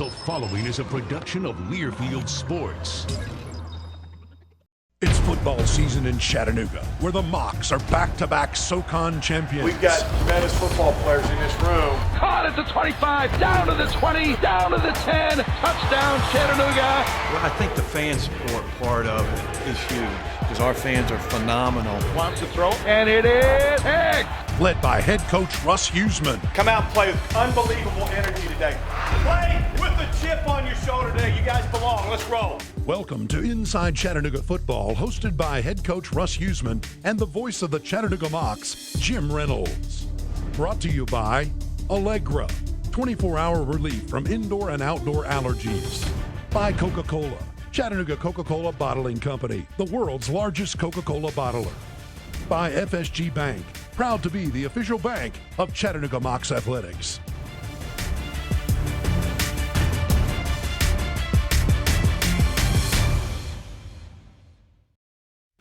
The following is a production of Learfield Sports. It's football season in Chattanooga, where the Mocs are back-to-back SoCon champions. We've got tremendous football players in this room. Caught at the 25, down to the 20, down to the 10, touchdown Chattanooga. Well, I think the fan support part of it is huge, because our fans are phenomenal. Wants to throw, and it is picked. Led by head coach Russ Huseman. Come out and play with unbelievable energy today. Play with the chip on your shoulder today. You guys belong. Let's roll. Welcome to Inside Chattanooga Football, hosted by head coach Russ Huseman and the voice of the Chattanooga Mocs, Jim Reynolds. Brought to you by Allegra, 24-hour relief from indoor and outdoor allergies. By Coca-Cola, Chattanooga Coca-Cola Bottling Company, the world's largest Coca-Cola bottler. By FSG Bank, proud to be the official bank of Chattanooga Mocs Athletics.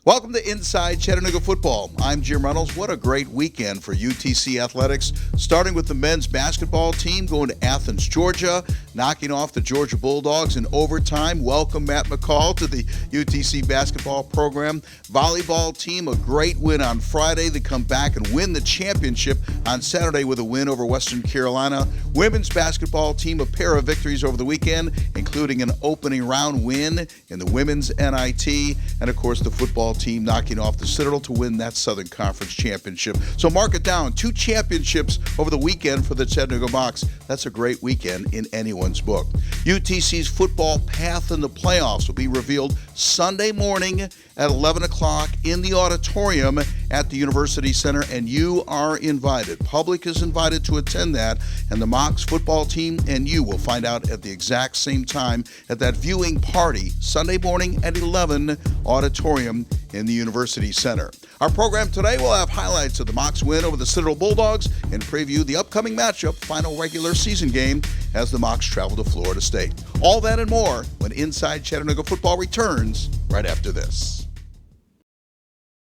Welcome to Inside Chattanooga Football. I'm Jim Reynolds. What a great weekend for UTC athletics, starting with the men's basketball team going to Athens, Georgia, knocking off the Georgia Bulldogs in overtime. Welcome, Matt McCall, to the UTC basketball program. Volleyball team, a great win on Friday. They come back and win the championship on Saturday with a win over Western Carolina. Women's basketball team, a pair of victories over the weekend, including an opening round win in the women's NIT, and of course the football team knocking off the Citadel to win that Southern Conference championship. So mark it down. 2 championships over the weekend for the Chattanooga Mocs. That's a great weekend in anyone's book. UTC's football path in the playoffs will be revealed Sunday morning at 11 o'clock in the auditorium at the University Center, and you are invited. Public is invited to attend that, and the Mocs football team and you will find out at the exact same time at that viewing party Sunday morning at 11, auditorium in the University Center. Our program today will have highlights of the Mocs win over the Citadel Bulldogs and preview the upcoming matchup, final regular season game, as the Mocs travel to Florida State. All that and more when Inside Chattanooga Football returns right after this.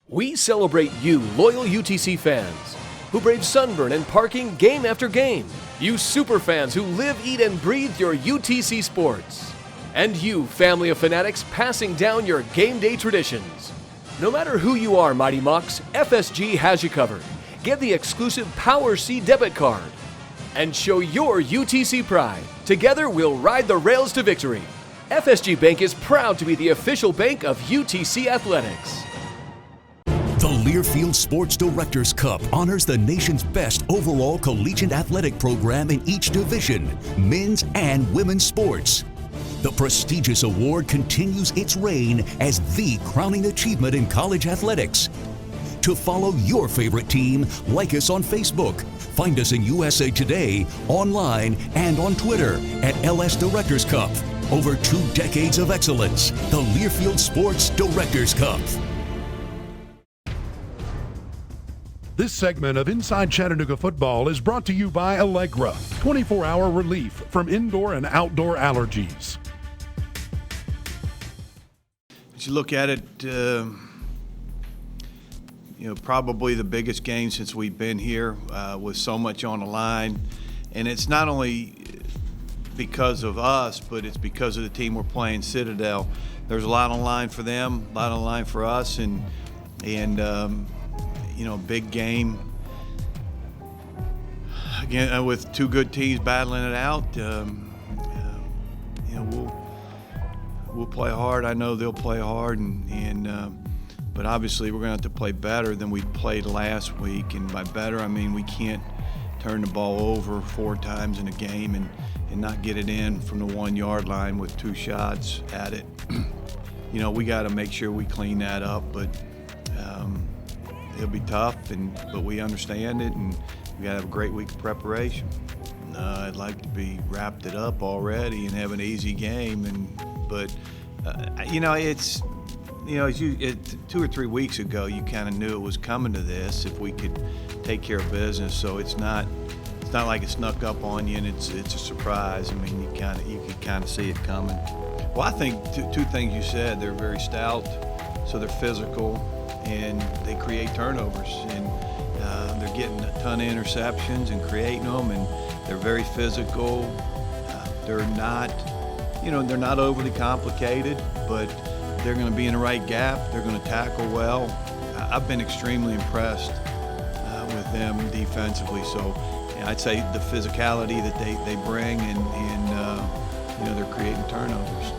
We celebrate you, loyal UTC fans, who brave sunburn and parking game after game. You super fans who live, eat, and breathe your UTC sports. And you, family of fanatics, passing down your game day traditions. No matter who you are, Mighty Mocs, FSG has you covered. Get the exclusive Power C debit card and show your UTC pride. Together, we'll ride the rails to victory. FSG Bank is proud to be the official bank of UTC Athletics. The Learfield Sports Directors Cup honors the nation's best overall collegiate athletic program in each division, men's and women's sports. The prestigious award continues its reign as the crowning achievement in college athletics. To follow your favorite team, like us on Facebook. Find us in USA Today, online, and on Twitter at LS Directors Cup. Over 2 decades of excellence, the Learfield Sports Directors Cup. This segment of Inside Chattanooga Football is brought to you by Allegra, 24-hour relief from indoor and outdoor allergies. As you look at it, probably the biggest game since we've been here, with so much on the line. And it's not only because of us, but it's because of the team we're playing, Citadel. There's a lot on the line for them, a lot on the line for us, and big game. Again, with 2 good teams battling it out, we'll play hard. I know they'll play hard, but obviously we're going to have to play better than we played last week. And by better, I mean we can't turn the ball over 4 times in a game and not get it in from the 1-yard line with 2 shots at it. We got to make sure we clean that up, but it'll be tough, but we understand it, and we got to have a great week of preparation. I'd like to be wrapped it up already and have an easy game, but it's 2 or 3 weeks ago you kind of knew it was coming to this if we could take care of business. So it's not like it snuck up on you and it's a surprise. I mean, you could kind of see it coming. Well, I think 2 things you said. They're very stout, so they're physical, and they create turnovers, and they're getting a ton of interceptions and creating them, and they're very physical. They're not, they're not overly complicated, but they're going to be in the right gap. They're going to tackle well. I've been extremely impressed with them defensively. So I'd say the physicality that they bring and they're creating turnovers.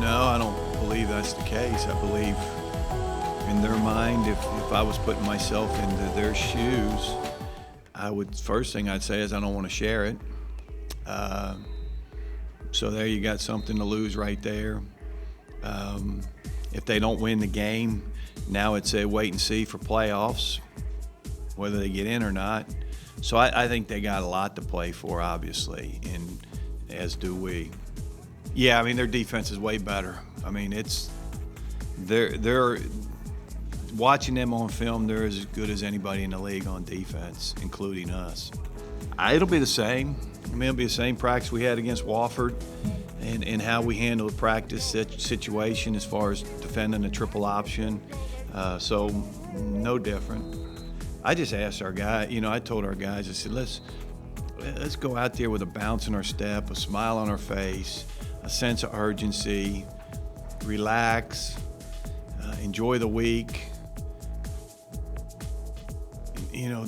No, I don't believe that's the case. I believe in their mind, if I was putting myself into their shoes, first thing I'd say is I don't want to share it. So there you got something to lose right there. If they don't win the game, now it's a wait and see for playoffs, whether they get in or not. So I think they got a lot to play for, obviously, and as do we. Yeah, I mean, their defense is way better. I mean, they're watching them on film, they're as good as anybody in the league on defense, including us. It'll be the same. I mean, it'll be the same practice we had against Wofford and how we handle the practice situation as far as defending a triple option. So no different. I just asked our guy, I told our guys, I said, let's go out there with a bounce in our step, a smile on our face, a sense of urgency, relax, enjoy the week,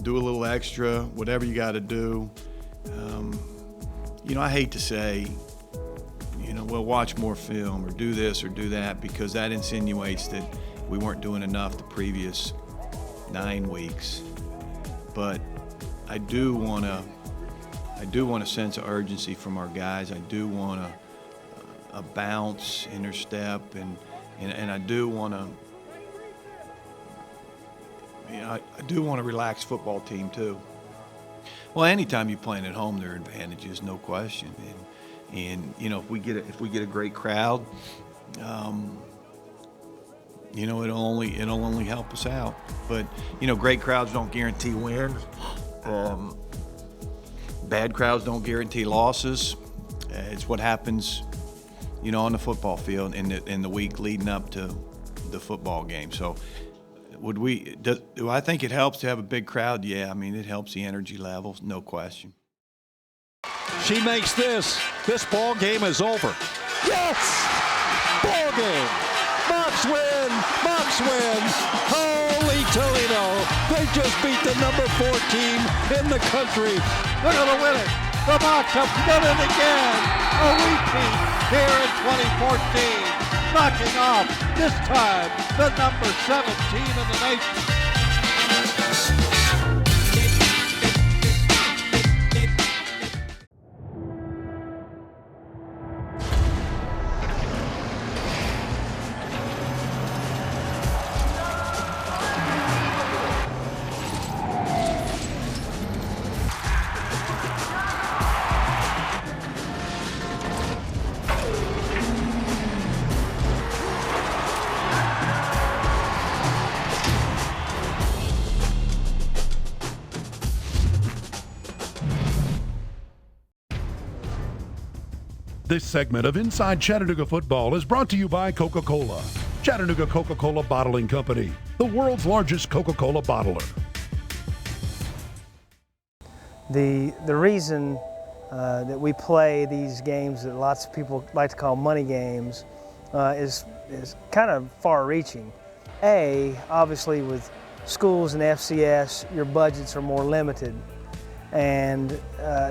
do a little extra, whatever you got to do. I hate to say, we'll watch more film or do this or do that, because that insinuates that we weren't doing enough the previous 9 weeks. But I do want a sense of urgency from our guys. I do want a bounce in their step, and I do want to. I do want a relaxed football team too. Well, anytime you're playing at home, there are advantages, no question. And if we get a great crowd, it'll only help us out. But great crowds don't guarantee wins. Bad crowds don't guarantee losses. It's what happens, on the football field in the week leading up to the football game. So. Do I think it helps to have a big crowd? Yeah, I mean, it helps the energy levels, no question. She makes this. This ball game is over. Yes! Ball game. Mocs win. Mocs win. Holy Toledo. They just beat the number 4 team in the country. They're going to win it. The Mocs have done it again. A repeat here in 2014. Knocking off, this time, the number 17 in the nation. This segment of Inside Chattanooga Football is brought to you by Coca-Cola. Chattanooga Coca-Cola Bottling Company, the world's largest Coca-Cola bottler. The reason that we play these games that lots of people like to call money games is kind of far-reaching. Obviously with schools and FCS, your budgets are more limited. And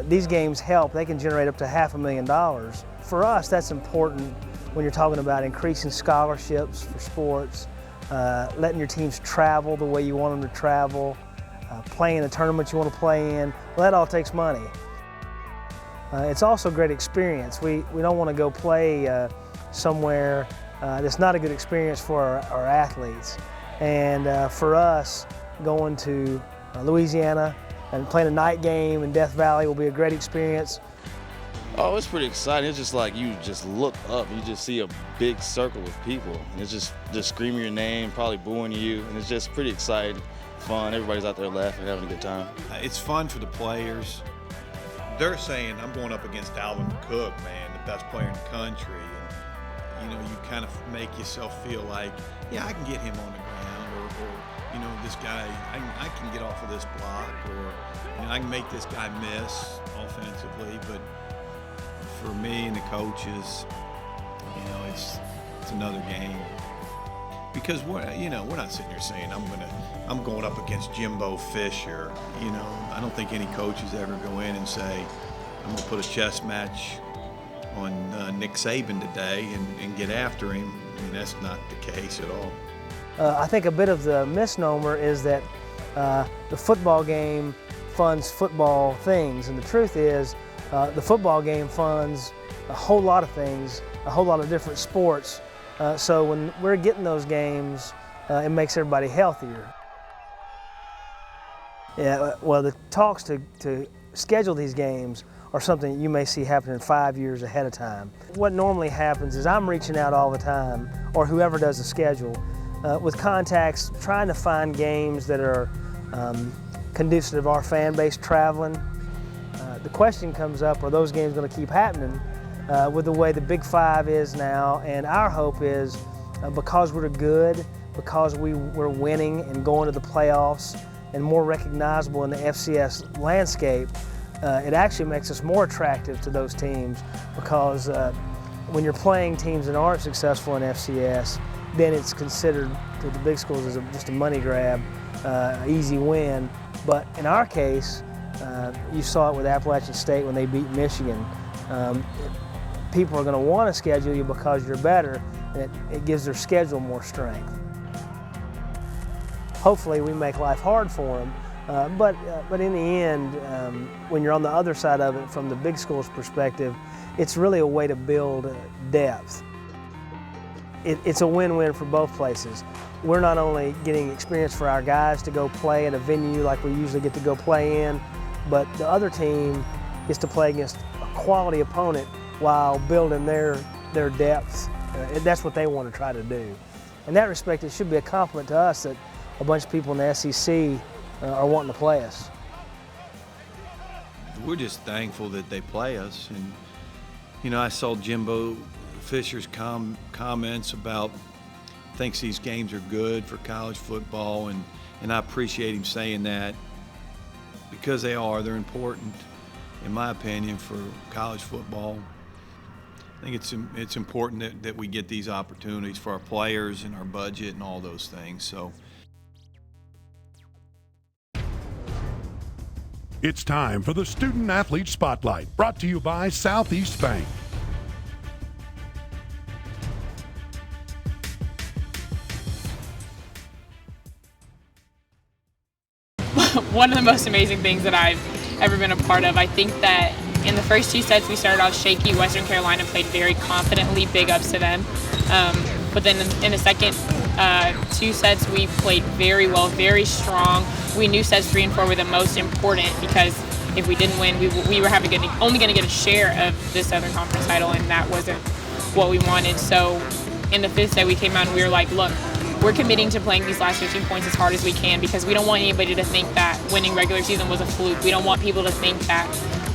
these games help. They can generate up to $500,000. For us, that's important when you're talking about increasing scholarships for sports, letting your teams travel the way you want them to travel, playing the tournament you want to play in. Well, that all takes money. It's also a great experience. We don't want to go play somewhere that's not a good experience for our athletes. And for us, going to Louisiana and playing a night game in Death Valley will be a great experience. Oh, it's pretty exciting. It's just like you just look up, you just see a big circle of people, and it's just screaming your name, probably booing you, and it's just pretty exciting, fun. Everybody's out there laughing, having a good time. It's fun for the players. They're saying, I'm going up against Alvin Cook, man, the best player in the country. And, you kind of make yourself feel like, yeah, I can get him on the ground, or this guy, I can get off of this block, or I can make this guy miss offensively. But for me and the coaches, it's another game. Because we're not sitting here saying I'm going up against Jimbo Fisher. I don't think any coaches ever go in and say, I'm going to put a chess match on Nick Saban today and get after him. I mean, that's not the case at all. I think a bit of the misnomer is that the football game funds football things, and the truth is the football game funds a whole lot of things, a whole lot of different sports. So when we're getting those games, it makes everybody healthier. Yeah, well, the talks to schedule these games are something you may see happening 5 years ahead of time. What normally happens is I'm reaching out all the time, or whoever does the schedule, with contacts, trying to find games that are conducive to our fan base traveling. The question comes up, are those games going to keep happening with the way the Big Five is now? And our hope is because we're good, because we're winning and going to the playoffs and more recognizable in the FCS landscape, it actually makes us more attractive to those teams, because when you're playing teams that aren't successful in FCS, then it's considered to the big schools as just a money grab, easy win. But in our case, you saw it with Appalachian State when they beat Michigan. People are going to want to schedule you because you're better, and it gives their schedule more strength. Hopefully we make life hard for them, but in the end, when you're on the other side of it from the big school's perspective, it's really a way to build depth. It's a win-win for both places. We're not only getting experience for our guys to go play at a venue like we usually get to go play in, but the other team gets to play against a quality opponent while building their depth. That's what they want to try to do. In that respect, it should be a compliment to us that a bunch of people in the SEC are wanting to play us. We're just thankful that they play us. And, I saw Jimbo Fisher's comments about thinks these games are good for college football, and I appreciate him saying that, because they're important, in my opinion, for college football. I think it's important that we get these opportunities for our players and our budget and all those things. So it's time for the Student Athlete Spotlight, brought to you by Southeast Bank. One of the most amazing things that I've ever been a part of. I think that in the first two sets we started off shaky. Western Carolina played very confidently, big ups to them. But then in the second two sets we played very well, very strong. We knew sets 3 and 4 were the most important, because if we didn't win, we were only going to get a share of the Southern Conference title, and that wasn't what we wanted. So in the fifth set we came out and we were like, look, we're committing to playing these last 15 points as hard as we can, because we don't want anybody to think that winning regular season was a fluke. We don't want people to think that,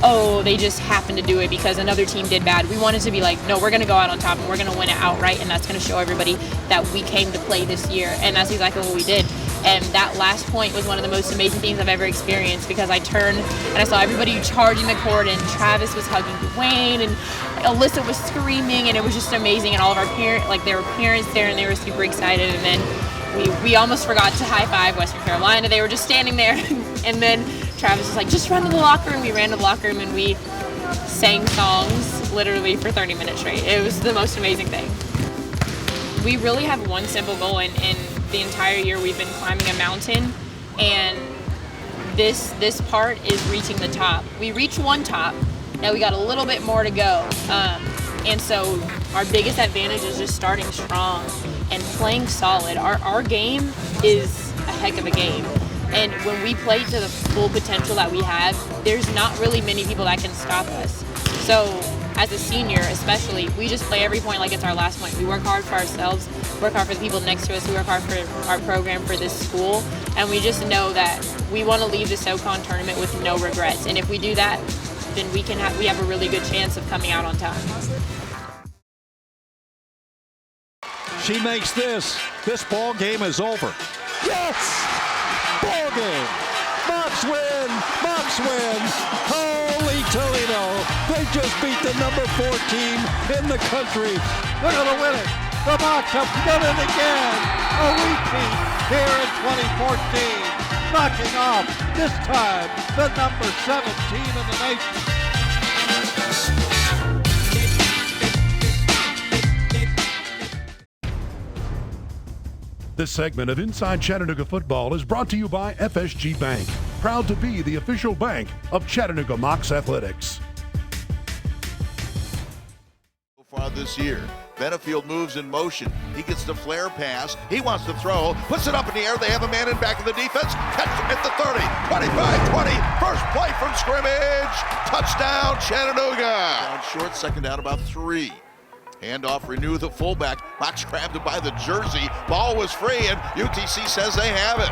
oh, they just happened to do it because another team did bad. We want it to be like, no, we're going to go out on top and we're going to win it outright, and that's going to show everybody that we came to play this year. And that's exactly what we did. And that last point was one of the most amazing things I've ever experienced, because I turned and I saw everybody charging the court, and Travis was hugging Dwayne, and Alyssa was screaming, and it was just amazing. And all of our parents, there were parents there, and they were super excited. And then we almost forgot to high five Western Carolina. They were just standing there, and then Travis was like, just run to the locker room. We ran to the locker room and we sang songs literally for 30 minutes straight. It was the most amazing thing. We really have one simple goal, and the entire year we've been climbing a mountain, and this part is reaching the top. We reached one top, now we got a little bit more to go, and so our biggest advantage is just starting strong and playing solid. Our game is a heck of a game, and when we play to the full potential that we have, there's not really many people that can stop us. So as a senior especially, we just play every point like it's our last point. We work hard for ourselves, work hard for the people next to us, we work hard for our program, for this school, and we just know that we want to leave the SoCon tournament with no regrets. And if we do that, then we have a really good chance of coming out on top. She makes this. This ball game is over. Yes! Ball game. Mocs win! Mocs win! Holy Toledo! They just beat the number 4 team in the country. They're going to win it. The Mocs have done it again. A repeat here in 2014. Knocking off, this time, the number 7 team in the nation. This segment of Inside Chattanooga Football is brought to you by FSG Bank, proud to be the official bank of Chattanooga Mocs Athletics. So far this year, Benefield moves in motion. He gets the flare pass. He wants to throw, puts it up in the air. They have a man in back of the defense. Catch at the 30, 25, 20. First play from scrimmage. Touchdown, Chattanooga. Down short, second down, about 3. Handoff, renew the fullback. Mocs grabbed it by the jersey. Ball was free, and UTC says they have it.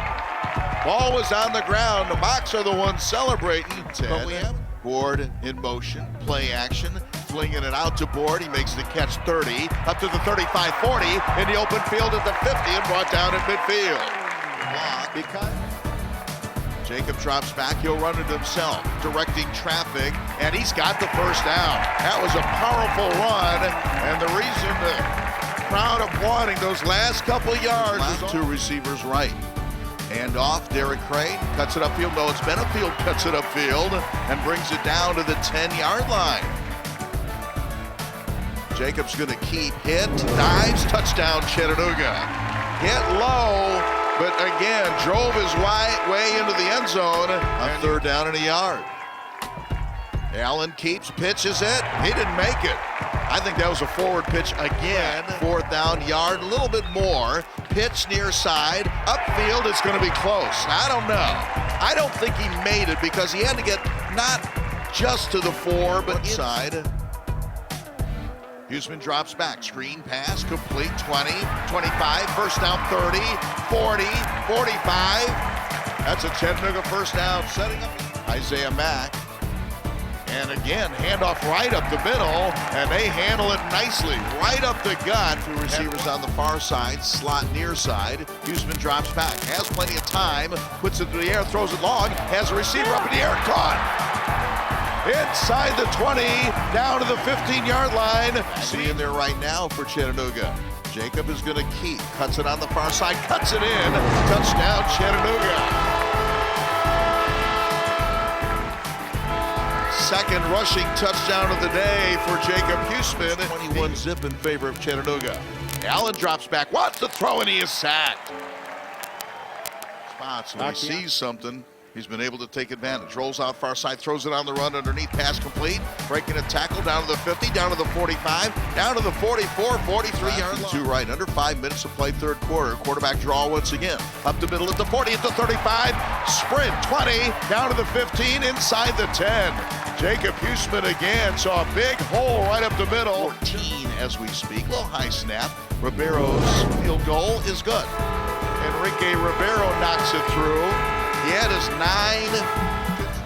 Ball was on the ground. The Mocs are the ones celebrating. But we have Board in motion, play action, flinging it out to Board. He makes the catch 30, up to the 35-40, in the open field at the 50, and brought down at midfield. Because Jacob drops back, he'll run it himself, directing traffic, and he's got the first down. That was a powerful run, and the reason the crowd applauding those last couple yards is 2 receivers right. Hand off, Derek Crane cuts it upfield. No, it's Benefield cuts it upfield and brings it down to the 10-yard line. Jacob's going to keep, hit, dives, touchdown Chattanooga. Hit low, but again, drove his way into the end zone on 3rd down and a yard. Allen keeps, pitches it. He didn't make it. I think that was a forward pitch again. 4th down, yard, a little bit more. Pitch near side, upfield, it's going to be close. I don't know. I don't think he made it because he had to get not just to the 4, but inside. Huseman drops back, screen pass, complete, 20, 25, first down 30, 40, 45. That's a Chattanooga first down, setting up Isaiah Mack. And again, handoff right up the middle, and they handle it nicely, right up the gut. 2 receivers on the far side, slot near side. Huseman drops back, has plenty of time, puts it through the air, throws it long, has a receiver up in the air, caught. Inside the 20, down to the 15-yard line. See in there right now for Chattanooga. Jacob is going to keep, cuts it on the far side, cuts it in. Touchdown, Chattanooga. Second rushing touchdown of the day for Jacob Huseman. 21 zip in favor of Chattanooga. Allen drops back, wants to throw, and he is sacked. Spots when he sees something. He's been able to take advantage. Rolls out far side, throws it on the run underneath, pass complete. Breaking a tackle down to the 50, down to the 45, down to the 44, 43-yard line. 2 right, under 5 minutes to play 3rd quarter. Quarterback draw once again. Up the middle at the 40, at the 35, sprint 20, down to the 15, inside the 10. Jacob Huseman again saw a big hole right up the middle. 14 as we speak, little high snap. Ribeiro's field goal is good. Enrique Ribeiro knocks it through. He had his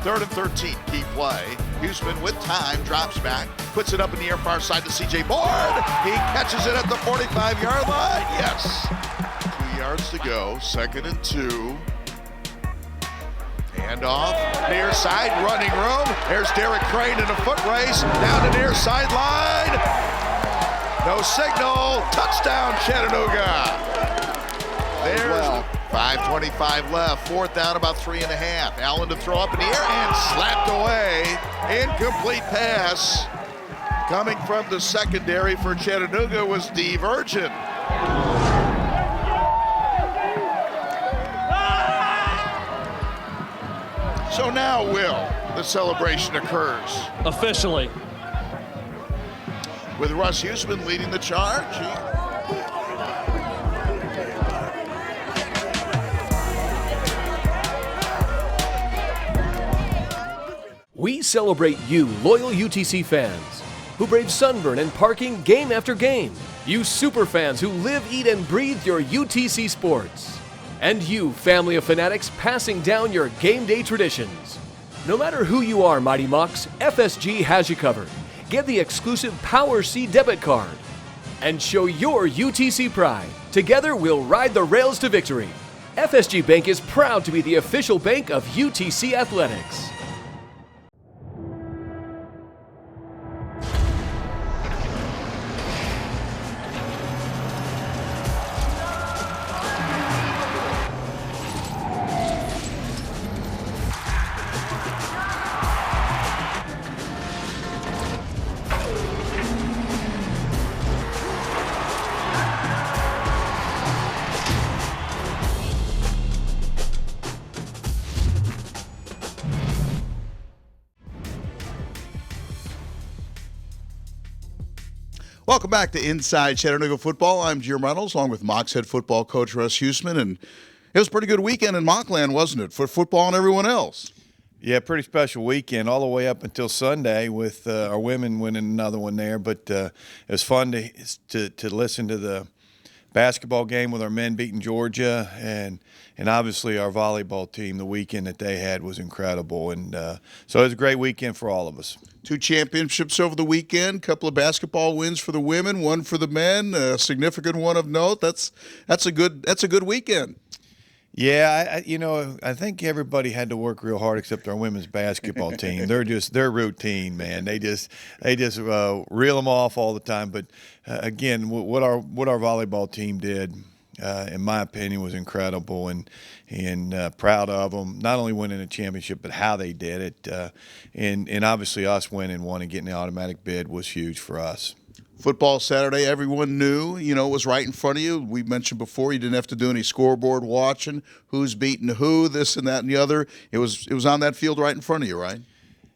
3rd and 13 key play. Huseman with time, drops back, puts it up in the air far side to CJ Board. He catches it at the 45-yard line. Yes. 2 yards to go, 2nd and 2. Handoff, near side, running room. There's Derek Crane in a foot race, down the near sideline. No signal, touchdown Chattanooga. There's 5:25 left, 4th down, about 3.5. Allen to throw up in the air and slapped away. Incomplete pass. Coming from the secondary for Chattanooga was Steve Urchin. So now, Will, the celebration occurs. Officially. With Russ Huseman leading the charge. We celebrate you, loyal UTC fans, who brave sunburn and parking game after game. You super fans who live, eat, and breathe your UTC sports. And you, family of fanatics, passing down your game day traditions. No matter who you are, Mighty Mocs, FSG has you covered. Get the exclusive Power C debit card and show your UTC pride. Together, we'll ride the rails to victory. FSG Bank is proud to be the official bank of UTC Athletics. Welcome back to Inside Chattanooga Football. I'm Jim Reynolds, along with Mocs head football coach Russ Huseman, and it was a pretty good weekend in Mockland, wasn't it, for football and everyone else? Yeah, pretty special weekend all the way up until Sunday with our women winning another one there. But it was fun to listen to the basketball game with our men beating Georgia, and obviously our volleyball team. The weekend that they had was incredible, and so it was a great weekend for all of us. 2 championships over the weekend, couple of basketball wins for the women, one for the men, a significant one of note. That's a good weekend. Yeah, I think everybody had to work real hard except our women's basketball team. They're routine, man. They just reel them off all the time. But again, what our volleyball team did, in my opinion, was incredible, and proud of them. Not only winning a championship, but how they did it, and obviously us winning one and getting the automatic bid was huge for us. Football Saturday, everyone knew, it was right in front of you. We mentioned before you didn't have to do any scoreboard watching, who's beating who, this and that and the other. It was on that field right in front of you, right?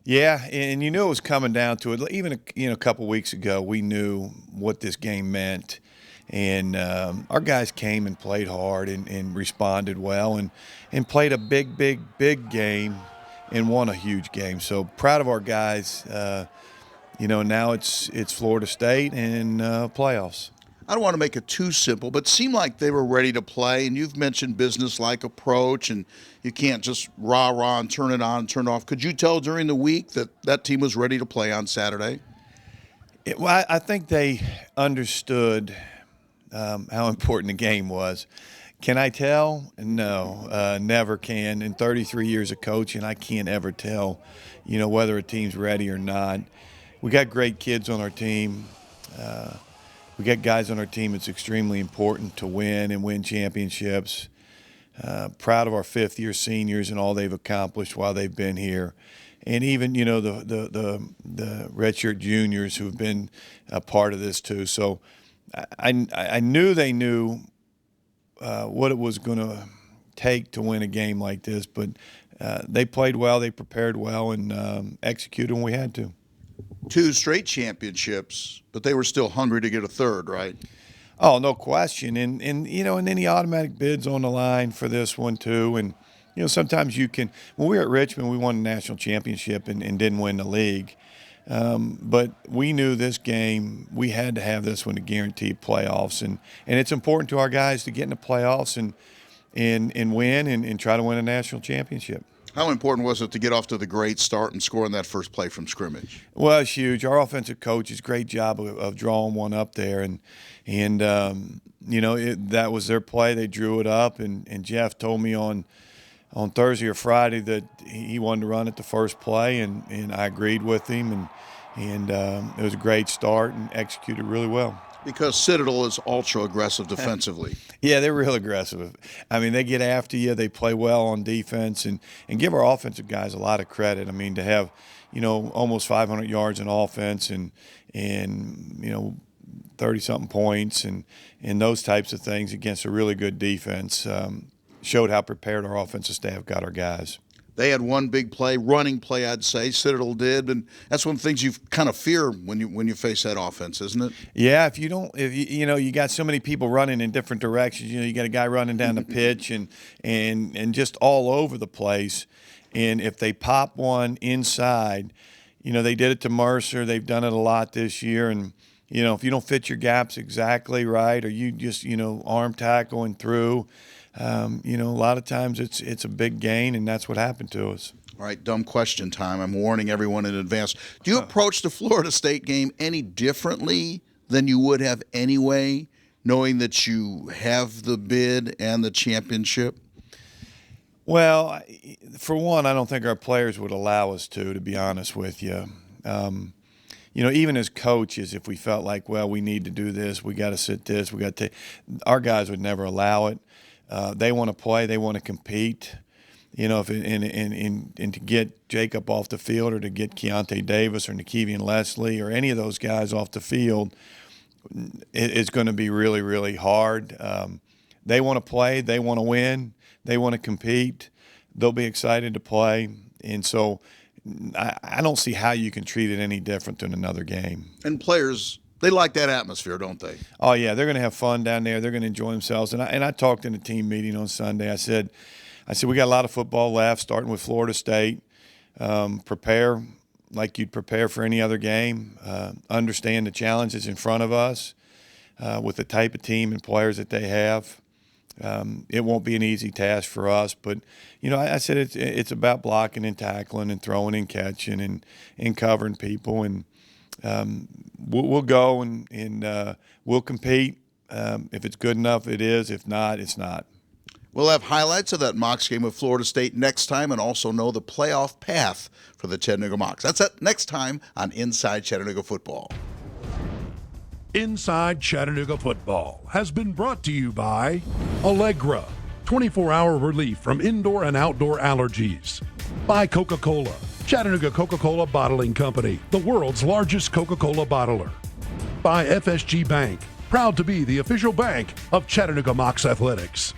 Yeah, and you knew it was coming down to it. Even a couple weeks ago, we knew what this game meant, and our guys came and played hard and responded well and played a big game and won a huge game. So proud of our guys. Now it's Florida State and playoffs. I don't want to make it too simple, but it seemed like they were ready to play, and you've mentioned business-like approach, and you can't just rah-rah and turn it on and turn it off. Could you tell during the week that team was ready to play on Saturday? Well, I think they understood how important the game was. Can I tell? No, never can. In 33 years of coaching, I can't ever tell, whether a team's ready or not. We got great kids on our team. We got guys on our team. It's extremely important to win championships. Proud of our fifth-year seniors and all they've accomplished while they've been here, and even the redshirt juniors who've been a part of this too. So I knew they knew what it was going to take to win a game like this, but they played well, they prepared well, and executed when we had to. 2 straight championships, but they were still hungry to get a third, right? Oh, no question. And then the automatic bid's on the line for this one too. And sometimes you can. When we were at Richmond, we won the national championship and didn't win the league. But we knew this game, we had to have this one to guarantee playoffs, and it's important to our guys to get in the playoffs and win and try to win a national championship. How important was it to get off to the great start and score in that first play from scrimmage? Well, it's huge. Our offensive coaches, great job of drawing one up there, and that was their play. They drew it up, and Jeff told me on Thursday or Friday that he wanted to run it the first play, and I agreed with him, and it was a great start and executed really well. Because Citadel is ultra-aggressive defensively. Yeah, they're real aggressive. I mean, they get after you. They play well on defense, and give our offensive guys a lot of credit. I mean, to have, almost 500 yards in offense and 30-something points and those types of things against a really good defense showed how prepared our offensive staff got our guys. They had one big play, running play, I'd say. Citadel did, and that's one of the things you kind of fear when you face that offense, isn't it? Yeah, if you got so many people running in different directions. You got a guy running down the pitch and just all over the place. And if they pop one inside, they did it to Mercer. They've done it a lot this year, and if you don't fit your gaps exactly right, or you just arm tackling through. A lot of times it's a big gain, and that's what happened to us. All right, dumb question time. I'm warning everyone in advance. Do you approach the Florida State game any differently than you would have anyway, knowing that you have the bid and the championship? Well, for one, I don't think our players would allow us to be honest with you. Even as coaches, if we felt like, well, we need to do this, we got to sit this, our guys would never allow it. They want to play. They want to compete. If and to get Jacob off the field, or to get Keontae Davis or Nakevian Leslie or any of those guys off the field, it's going to be really, really hard. They want to play. They want to win. They want to compete. They'll be excited to play. And so I don't see how you can treat it any different than another game. And players They like that atmosphere, don't they? Oh, yeah. They're going to have fun down there. They're going to enjoy themselves. And I talked in a team meeting on Sunday. I said, we got a lot of football left, starting with Florida State. Prepare like you'd prepare for any other game. Understand the challenges in front of us with the type of team and players that they have. It won't be an easy task for us, but I said it's about blocking and tackling and throwing and catching and covering people, and we'll go and we'll compete. If it's good enough, it is. If not, it's not. We'll have highlights of that Mocs game with Florida State next time, and also know the playoff path for the Chattanooga Mocs. That's it next time on Inside Chattanooga Football. Inside Chattanooga Football has been brought to you by Allegra, 24-hour relief from indoor and outdoor allergies. By Coca-Cola, Chattanooga Coca-Cola Bottling Company, the world's largest Coca-Cola bottler. By FSG Bank, proud to be the official bank of Chattanooga Mocs Athletics.